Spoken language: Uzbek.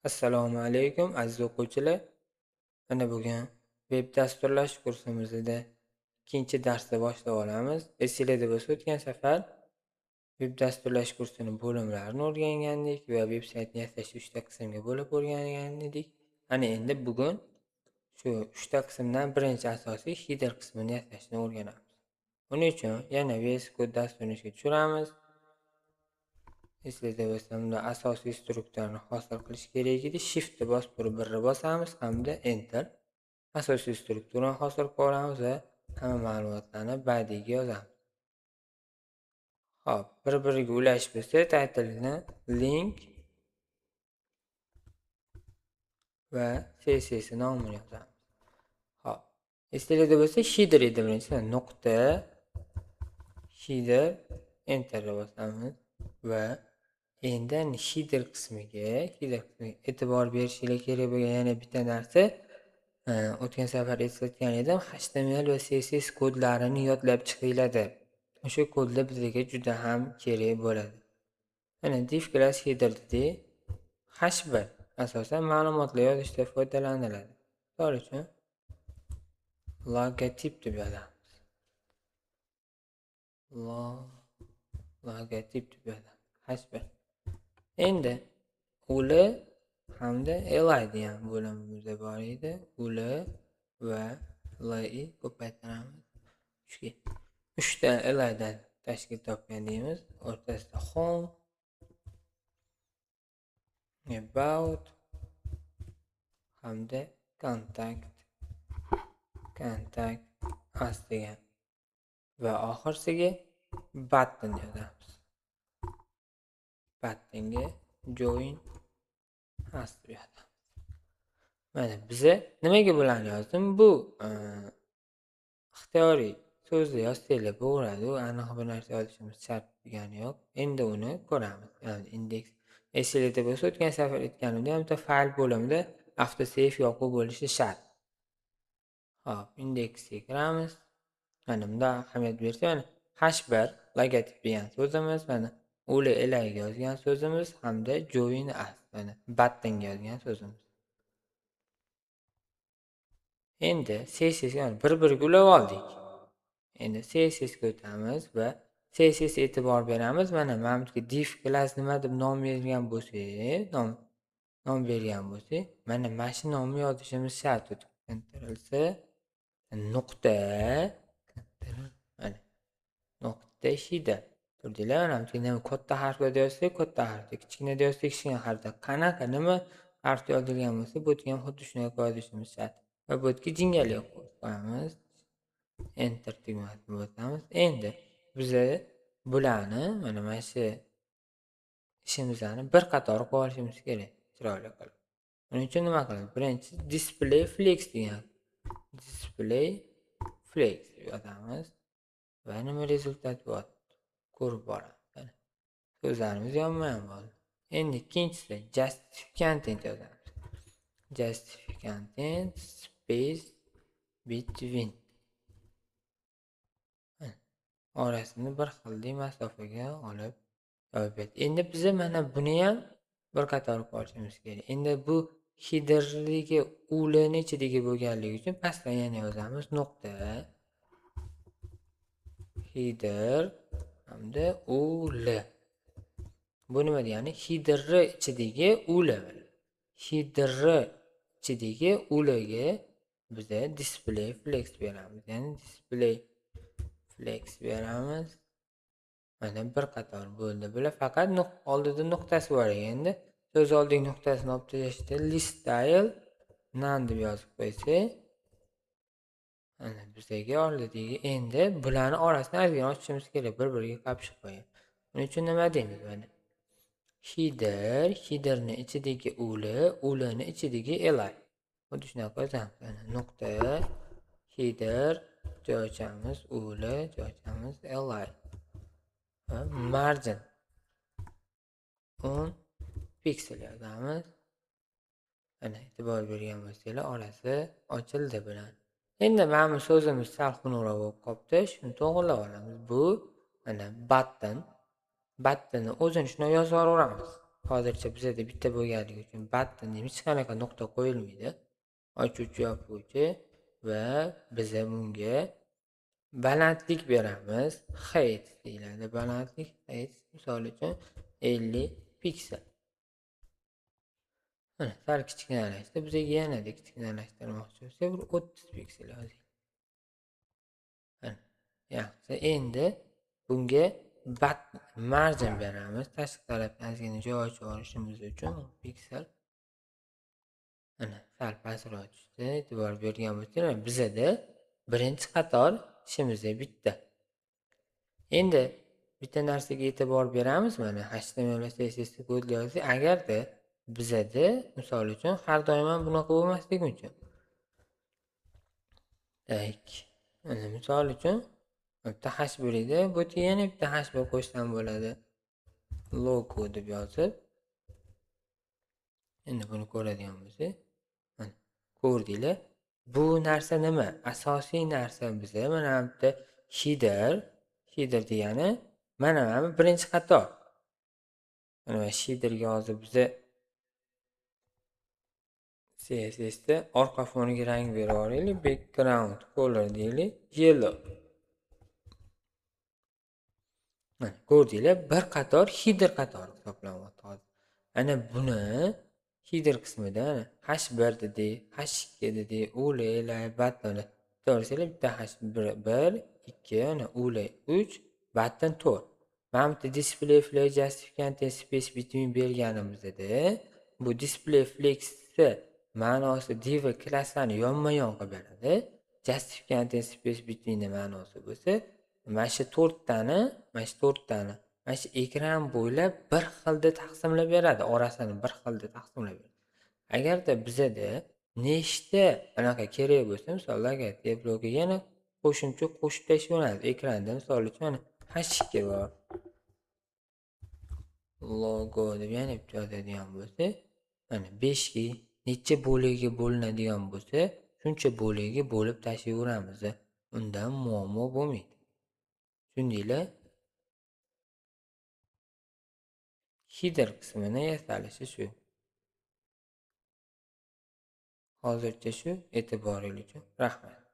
Assalomu alaykum aziz o'quvchilar. Mana bugun veb dasturlash kursimizda ikkinchi darsni boshlab olamiz. Esinglarda bo'lsa, o'tgan safar veb dasturlash kursini bo'limlarini o'rgangandik va veb-saytni yasash 3 ta qismga bo'lib o'rgangan edik. Ana endi bugun shu 3 ta qismdan birinchi asosiy header qismini yasashni o'rganamiz. Buning uchun yana VS Code dasturini ishga tushiramiz. Esingizda bo'lsa, bunda asosiy strukturani hosil qilish kerak edi. Shiftni bosib turib birni bosamiz hamda Enter. Asosiy strukturani hosil qilib olamiz va hamma ma'lumotlarni badiga yozamiz. Xo'p, bir-biriga ulash bo'lsa, title'ni link va CSS nomini yozamiz. Xo'p, esingizda bo'lsa, header edi birinchi, nuqta header Enterga bosamiz va endi header qismiga e'tibor berishingiz kerak bo'lgan yana bitta narsa, o'tgan safar eslatgan edim, HTML va CSS kodlarini yodlab chiqinglar deb. O'sha kodlar bizga juda ham kerak bo'ladi. Mana div class header dedi. H1 asosan ma'lumotlar yozishda foydalaniladi. Misol uchun logotip deb yozamiz. Logotip deb yozamiz. H1. Endi uli hamda li degan bo'limimizda bor edi. Uli va li ko'paytiramiz. 3 ta li dan tashkil topgan deymiz. O'rtasida home, about hamda contact us degan va oxirisiga button yozamiz. Buttonga join us deb yozamiz. Mana biza nimaga bularni yozdim? Bu ixtiyoriy so'zni yozsanglar bo'ladi. U aniq bir narsa yozishimiz shart degani yo'q. Endi uni ko'ramiz. Ya'ni indeks esinglarda bo'lsa, o'tgan safar aytganimda ham bitta fayl bo'limida автосейв yoquv bo'lishi shart. Hop, indeksga kiramiz. Mana bunda ahamiyat bersa, mana H1 logotip degan so'zimiz, mana uli eliga yozgan so'zimiz hamda join us, mana buttonga yozgan so'zimiz. Endi CSS ga bir-biriga ulab oldik. Endi CSS ga o'tamiz va CSS e'tibor beramiz. Mana menga div class nima deb nom bergan bo'lsak, nom bergan bo'lsak, mana shu nomni yozishimiz shart. Ctrl C nuqta mana nuqta header. Ko'rdinglar, mana katta harflarda yozsak, katta harfda, kichkinada yozsak, kichkina harfda. Qanaqa nima harf yozilgan bo'lsa, bu ham xuddi shunaqa yozishimiz shart. Va bu yerga jingali qo'yamiz. Enter tugmasini bosamiz. Endi biza bularni mana shu ishimizni bir qator qilib olishimiz kerak, chiroyli qilib. Buning uchun nima qilamiz? Birinchi display flex degan. Display flex yozamiz va nima rezultat bor? Ko'rib boramiz. So'zlarimiz yonma-yon bo'ldi. Endi ikkinchisi justify content yozamiz. Justify content space between. Orasini bir xillik masofaga olib yozib. Endi biza mana buni ham bir qator qilishimiz kerak. Endi bu headerligi ulni ichidagi bo'lganligi uchun pastdan yana yozamiz nuqta header hamda ul. Bu nima degani? Headerni ichidagi ul. Headerni ichidagi uliga biza display flex beramiz. Ya'ni display flex beramiz. Mana bir qator bo'ldi. Bular faqat oldida nuqtasi bor endi. So'z oldiga nuqtasini olib tashlashda list style none deb yozib qo'ysak, mana bizga oldidagi endi bularning orasini ozgina ochishimiz kerak, bir-biriga qapishib qo'ygan. Buning uchun nima deymiz mana? Headerni ichidagi ulni ichidagi li. Xuddi shunaqa yozamiz. Mana nuqta header joy ochamiz, joy ochamiz, li. Margin 10 piksel yozamiz. Mana e'tibor bergan bo'lsanglar, orasi ochildi bilan. Endi mana bu so'zimiz sal xunukroq bo'lib qolibdi. Shuni to'g'rilab olamiz. Bu mana button. Buttonni o'zini shuna yozib yuboramiz. hozircha bizada bitta bo'lganligi uchun button hech qanaqa nuqta qo'yilmaydi. Ochuvchi, yopuvchi va biza bunga balandlik beramiz. Height deyiladi. Balandlik height misol uchun 50 piksel. Mana sal kichkinalashdi. Bizga yanada kichkinalashtirmoqchi bo'lsak, bir 30 piksel yozing. Mana yaxshi. Endi bunga margin beramiz. Tashqi tarafdan ozgina joy ochib olishimiz uchun piksel. Mana sal pastroq tushdi. E'tibor bergan bo'lsangiz, bizada birinchi qator ishimiz bitta. Endi bitta narsaga e'tibor beramiz. Mana HTML va CSS kodlar yozsak, agarda bizada misol uchun har doim ham bunaqa bo'lmasligi mumkin. Mana misol uchun bitta hash bo'ladi, bu yerga yana bitta hash bo'lib qo'shsam bo'ladi. Logo deb yozib. Endi buni ko'radigan bo'lsak, mana ko'rdinglar. Bu narsa nima? Asosiy narsa bizda mana bu yerda header degani mana birinchi qator. Mana headerga hozir biza CSS da orqa foniga rang berib olaylik. Background color deylik, yellow. Mana ko'rdinglar, bir qator header qatori hisoblanyapti hozir. Ana buni header qismida h1 dedi, h2 dedi, ulaylar, button. To'g'risini bitta h1, 2, ana ulay 3, button 4. Mana bu display flag justification space between berganimizda bu display flag'si ma'nosi div klasslarni yonma-yon qilib beradi. Justification space between ma'nosi bo'lsa, mana shu 4 tani, mana shu ekran bo'ylab bir xilda taqsimlab beradi, orasini bir xilda taqsimlab beradi. Agarda bizada nechta anaqa kerak bo'lsa, misol logotiп blogi yana qo'shimcha qo'shib tashlaveradi ekranda. Misol uchun H2 bor. Logo deb yana bitta yozadigan bo'lsa, mana 5 ga necha bo'lakga bo'linadigan bo'lsa, shuncha bo'lakga bo'lib tashlayveramiz. Undan muammo bo'lmaydi. Tushundinglar? Header qismini yasalishi shu. Hozircha shu, e'tiboringiz uchun rahmat.